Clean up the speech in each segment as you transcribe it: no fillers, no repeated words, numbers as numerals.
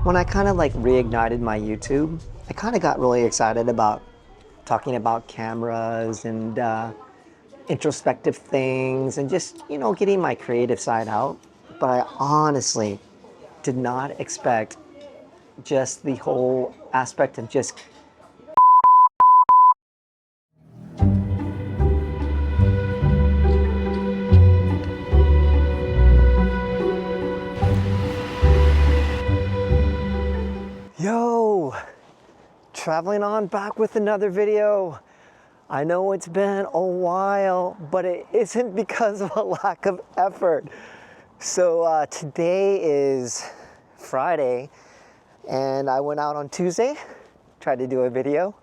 When I kind of like reignited my YouTube, I kind of got really excited about talking about cameras and introspective things and just, getting my creative side out. But I honestly did not expect just the whole aspect of just yo, traveling on back with another video. I know it's been a while, but it isn't because of a lack of effort. So today is Friday, and I went out on Tuesday, tried to do a video,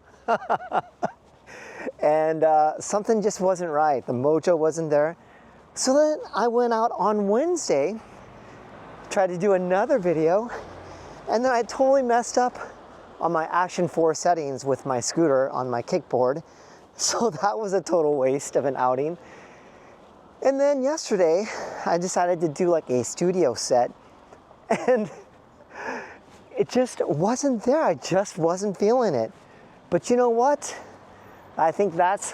and something just wasn't right. The mojo wasn't there. So then I went out on Wednesday, tried to do another video, and then I totally messed up on my Action 4 settings with my scooter on my kickboard. So that was a total waste of an outing. And then yesterday, I decided to do like a studio set, and it just wasn't there. I just wasn't feeling it. But you know what? I think that's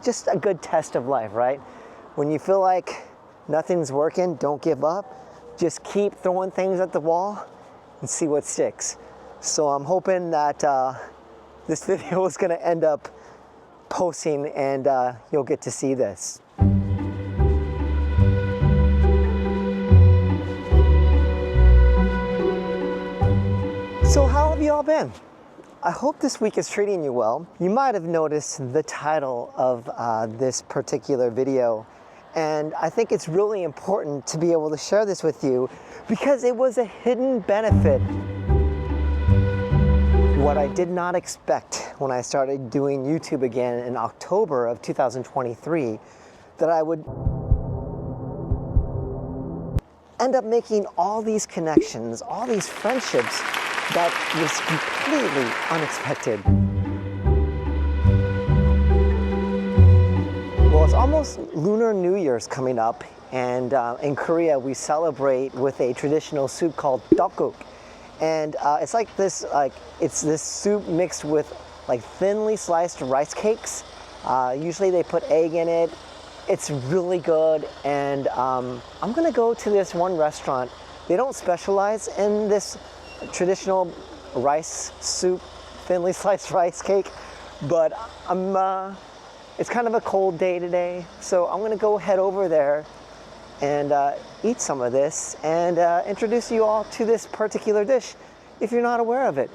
just a good test of life, right? When you feel like nothing's working, don't give up. Just keep throwing things at the wall and see what sticks. So I'm hoping that this video is gonna end up posting and you'll get to see this. So how have you all been? I hope this week is treating you well. You might have noticed the title of this particular video, and I think it's really important to be able to share this with you because it was a hidden benefit. What I did not expect when I started doing YouTube again in October of 2023, that I would end up making all these connections, all these friendships that was completely unexpected. Well, it's almost Lunar New Year's coming up, and in Korea we celebrate with a traditional soup called tteokguk. And it's like this, it's this soup mixed with like thinly sliced rice cakes. Usually they put egg in it. It's really good, and I'm gonna go to this one restaurant. They don't specialize in this traditional rice soup, thinly sliced rice cake, but it's kind of a cold day today, so I'm gonna go head over there and eat some of this and introduce you all to this particular dish if you're not aware of it.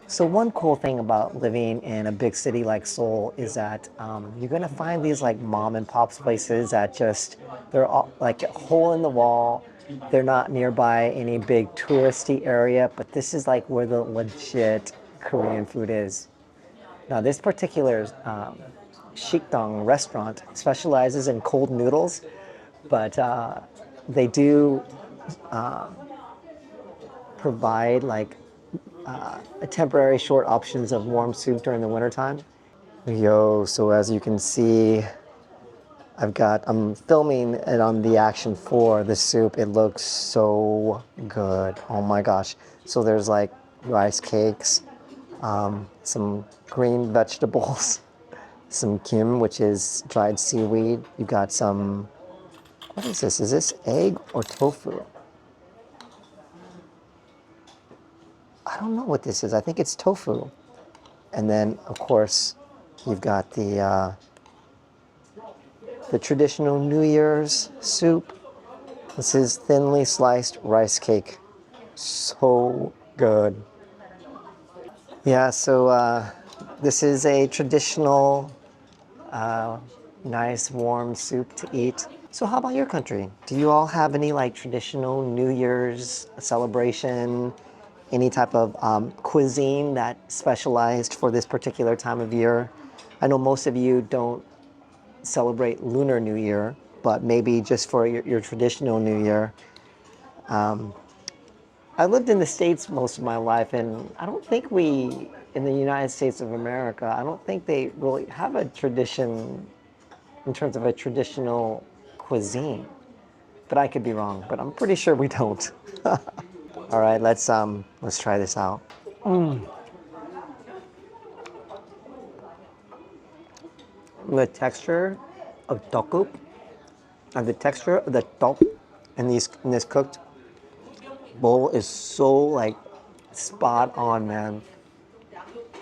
So one cool thing about living in a big city like Seoul is that you're gonna find these like mom and pops places that they're all like a hole in the wall. They're not nearby any big touristy area, but this is like where the legit Korean food is. Now this particular Shikdong restaurant specializes in cold noodles, but they do provide like a temporary short options of warm soup during the wintertime. Yo, so as you can see, I'm filming it on the Action 4, the soup. It looks so good. Oh my gosh. So there's like rice cakes, some green vegetables, some kim, which is dried seaweed. You got some, what is this? Is this egg or tofu? I don't know what this is. I think it's tofu. And then, of course, you've got the traditional New Year's soup. This is thinly sliced rice cake. So good. Yeah, so this is a traditional, nice warm soup to eat. So how about your country? Do you all have any like traditional New Year's celebration? Any type of cuisine that specialized for this particular time of year? I know most of you don't celebrate Lunar New Year, but maybe just for your traditional New Year. I lived in the States most of my life, and I don't think in the United States of America, I don't think they really have a tradition in terms of a traditional cuisine, but I could be wrong, but I'm pretty sure we don't. All right, let's try this out. The texture of tteokguk, and the texture of the tteok in this cooked bowl is so like spot on, man.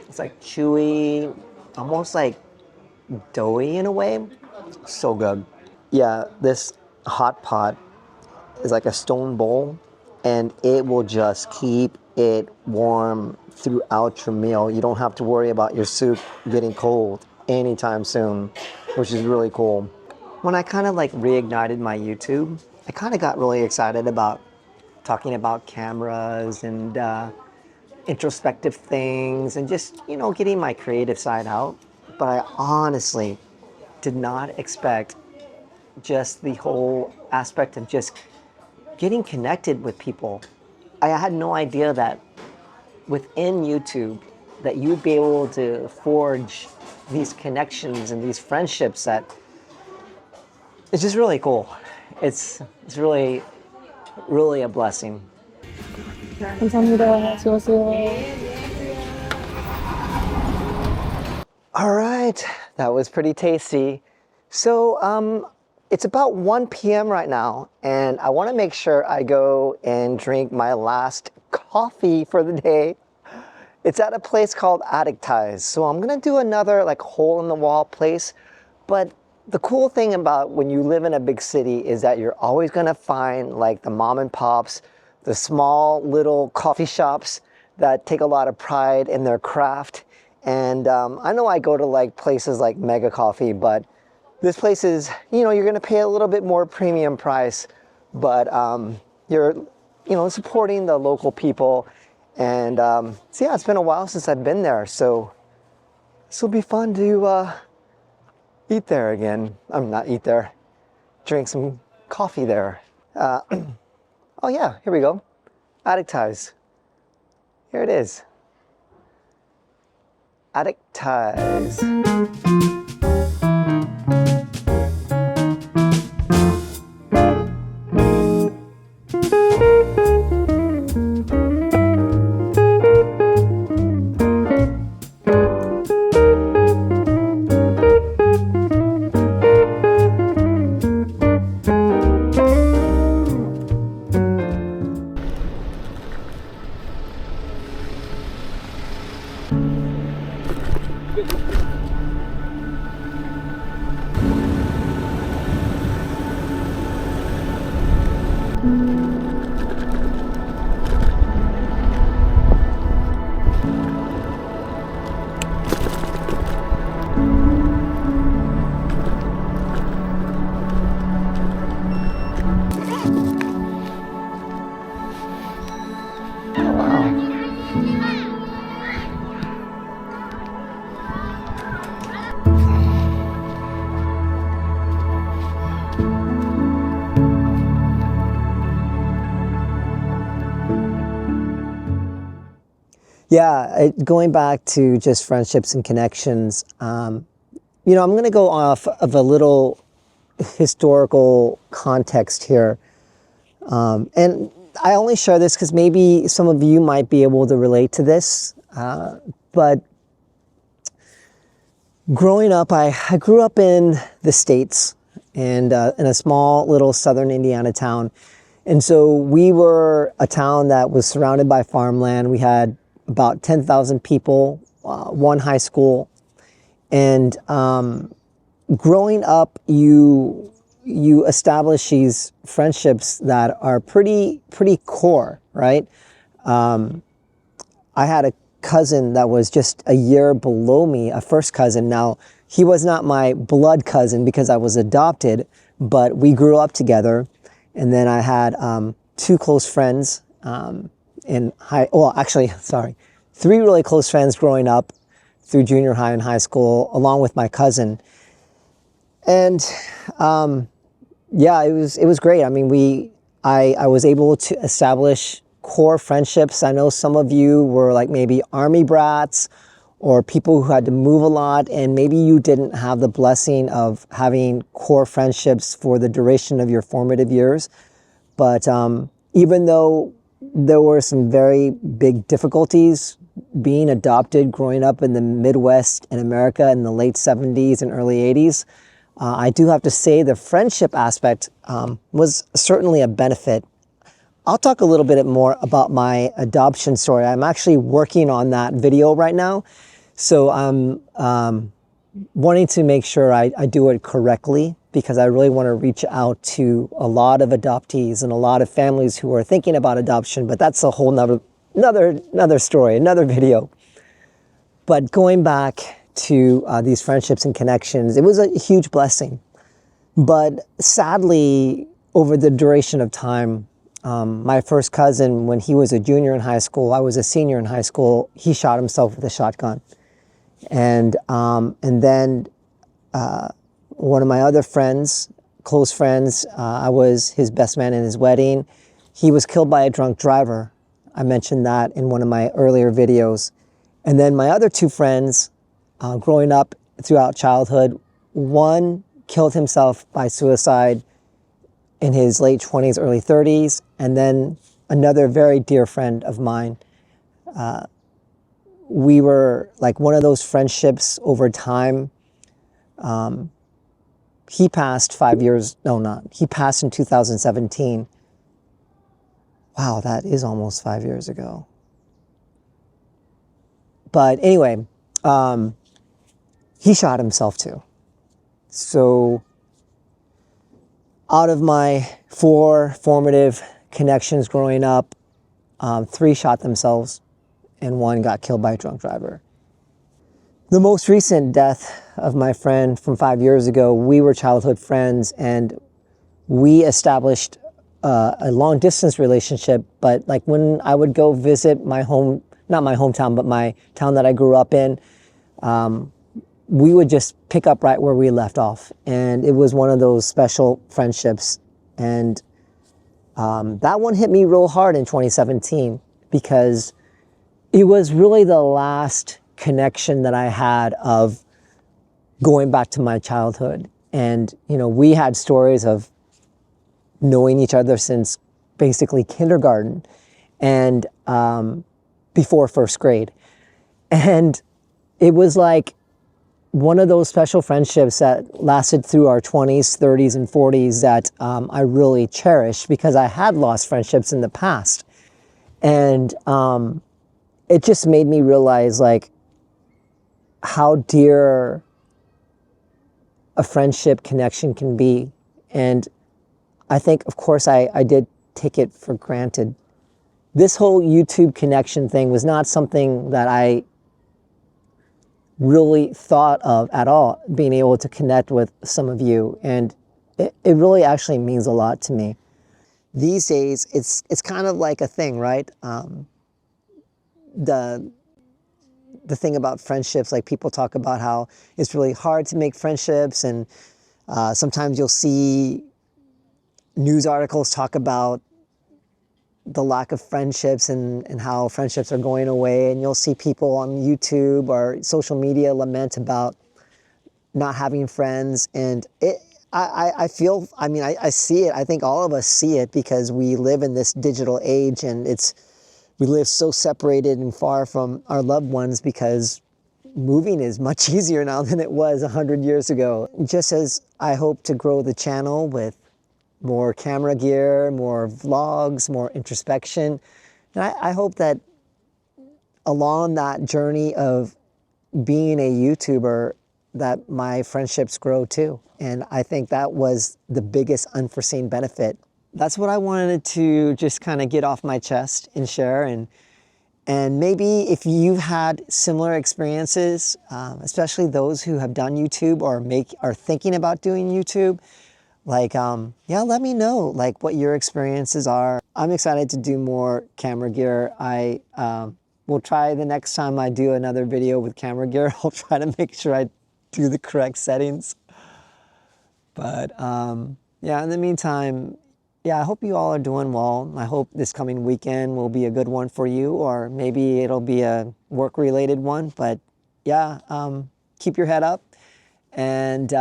It's like chewy, almost like doughy in a way. So good. Yeah, this hot pot is like a stone bowl, and it will just keep it warm throughout your meal. You don't have to worry about your soup getting cold anytime soon, which is really cool. When I kind of like reignited my YouTube, I kind of got really excited about talking about cameras and introspective things and just, you know, getting my creative side out. But I honestly did not expect just the whole aspect of just getting connected with people. I had no idea that within YouTube that you'd be able to forge these connections and these friendships that it's just really cool. It's really, really a blessing. 감사합니다. 수고하세요. All right, that was pretty tasty. So it's about 1 p.m. right now, and I want to make sure I go and drink my last coffee for the day. It's at a place called Adiktais. So I'm gonna do another like hole in the wall place. But the cool thing about when you live in a big city is that you're always gonna find like the mom and pops, the small little coffee shops that take a lot of pride in their craft. And I know I go to like places like Mega Coffee, but this place is, you know, you're gonna pay a little bit more premium price, but you're, you know, supporting the local people. And so yeah, it's been a while since I've been there, so this will be fun to eat there again. Not eat there, drink some coffee there. Oh yeah, here we go. Adiktais. Here it is. Adiktais. Yeah, going back to just friendships and connections, you know, I'm going to go off of a little historical context here. And I only share this because maybe some of you might be able to relate to this. But growing up, I grew up in the States and in a small little southern Indiana town. And so we were a town that was surrounded by farmland. We had about 10,000 people, one high school. And growing up, you establish these friendships that are pretty core, right? I had a cousin that was just a year below me, a first cousin. Now, he was not my blood cousin because I was adopted, but we grew up together. And then I had 2 close friends three really close friends growing up through junior high and high school, along with my cousin. And yeah, it was great. I mean, I was able to establish core friendships. I know some of you were like maybe army brats or people who had to move a lot, and maybe you didn't have the blessing of having core friendships for the duration of your formative years. But even though there were some very big difficulties being adopted growing up in the Midwest in America in the late 70s and early 80s, I do have to say the friendship aspect was certainly a benefit. I'll talk a little bit more about my adoption story. I'm actually working on that video right now. So I'm wanting to make sure I do it correctly, because I really want to reach out to a lot of adoptees and a lot of families who are thinking about adoption, but that's a whole another story, another video. But going back to these friendships and connections, it was a huge blessing. But sadly, over the duration of time, my first cousin, when he was a junior in high school, I was a senior in high school, he shot himself with a shotgun. And then one of my other friends, close friends, I was his best man in his wedding. He was killed by a drunk driver. I mentioned that in one of my earlier videos. And then my other two friends, growing up throughout childhood, one killed himself by suicide in his late 20s, early 30s. And then another very dear friend of mine, we were like one of those friendships over time. He passed he passed in 2017. Wow, that is almost 5 years ago. But anyway, he shot himself too. So out of my 4 formative connections growing up, 3 shot themselves and 1 got killed by a drunk driver. The most recent death of my friend from 5 years ago, we were childhood friends, and we established a long distance relationship. But like when I would go visit my home, not my hometown, but my town that I grew up in, we would just pick up right where we left off. And it was one of those special friendships. And that one hit me real hard in 2017, because it was really the last connection that I had of going back to my childhood. And, you know, we had stories of knowing each other since basically kindergarten and before first grade. And it was like one of those special friendships that lasted through our 20s, 30s, and 40s that I really cherish, because I had lost friendships in the past. And it just made me realize like how dear a friendship connection can be. And I think, of course, I did take it for granted. This whole YouTube connection thing was not something that I really thought of at all, being able to connect with some of you. And it really actually means a lot to me. These days, it's kind of like a thing, right? The thing about friendships, like people talk about how it's really hard to make friendships, and sometimes you'll see news articles talk about the lack of friendships and how friendships are going away, and you'll see people on YouTube or social media lament about not having friends. And I see it. I think all of us see it, because we live in this digital age, and we live so separated and far from our loved ones, because moving is much easier now than it was 100 years ago. Just as I hope to grow the channel with more camera gear, more vlogs, more introspection, and I hope that along that journey of being a YouTuber, that my friendships grow too. And I think that was the biggest unforeseen benefit. That's what I wanted to just kind of get off my chest and share. And maybe if you've had similar experiences, especially those who have done YouTube or are thinking about doing YouTube, like, yeah, let me know like what your experiences are. I'm excited to do more camera gear. I will try the next time I do another video with camera gear, I'll try to make sure I do the correct settings. But yeah, in the meantime, yeah, I hope you all are doing well. I hope this coming weekend will be a good one for you, or maybe it'll be a work-related one. But yeah, keep your head up, and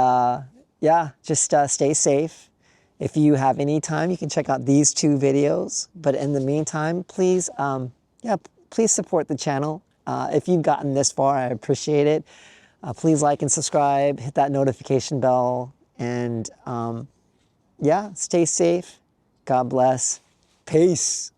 yeah, just stay safe. If you have any time, you can check out these 2 videos. But in the meantime, please, yeah, please support the channel. If you've gotten this far, I appreciate it. Please like and subscribe, hit that notification bell, and yeah, stay safe. God bless. Peace.